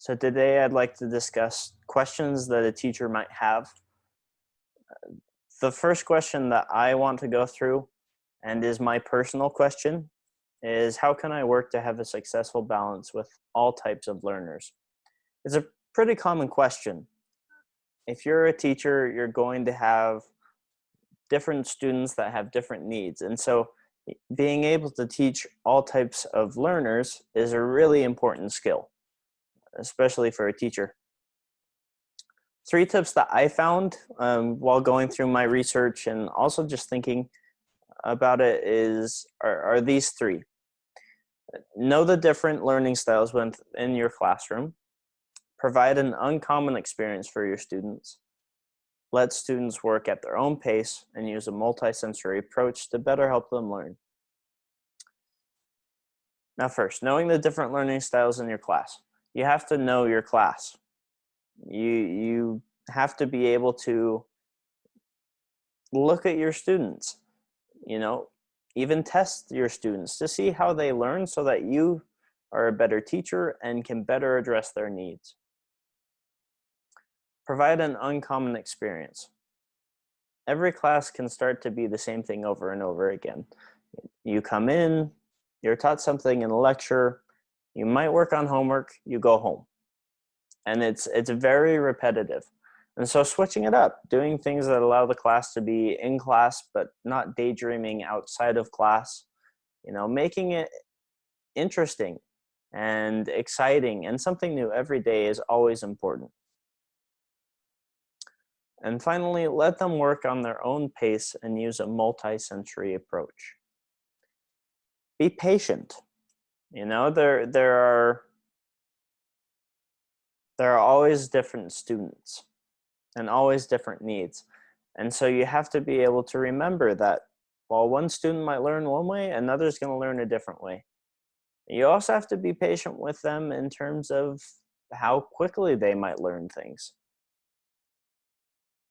So today I'd like to discuss questions that a teacher might have. The first question that I want to go through, and is my personal question, is how can I work to have a successful balance with all types of learners? It's a pretty common question. If you're a teacher, you're going to have different students that have different needs. And so being able to teach all types of learners is a really important skill, especially for a teacher. Three tips that I found while going through my research and also just thinking about it are these three. Know the different learning styles within your classroom. Provide an uncommon experience for your students. Let students work at their own pace and use a multisensory approach to better help them learn. Now first, knowing the different learning styles in your class. You have to know your class. You have to be able to look at your students, even test your students to see how they learn so that you are a better teacher and can better address their needs. Provide an uncommon experience. Every class can start to be the same thing over and over again. You come in, you're taught something in a lecture, you might work on homework, you go home. And it's very repetitive. And so switching it up, doing things that allow the class to be in class but not daydreaming outside of class, making it interesting and exciting and something new every day is always important. And finally, let them work on their own pace and use a multi-sensory approach. Be patient. There are always different students and always different needs. And so you have to be able to remember that while one student might learn one way, another's going to learn a different way. You also have to be patient with them in terms of how quickly they might learn things.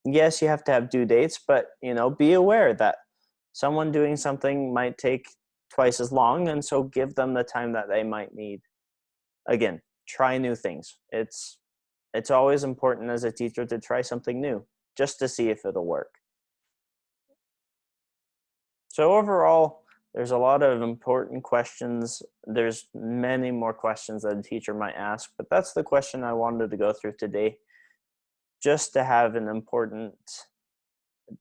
Yes, you have to have due dates, but be aware that someone doing something might take twice as long, and so give them the time that they might need. Again, try new things. It's always important as a teacher to try something new, just to see if it'll work. So overall, there's a lot of important questions. There's many more questions that a teacher might ask, but that's the question I wanted to go through today, just to have an important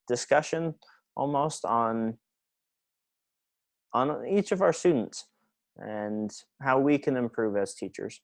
discussion almost on each of our students and how we can improve as teachers.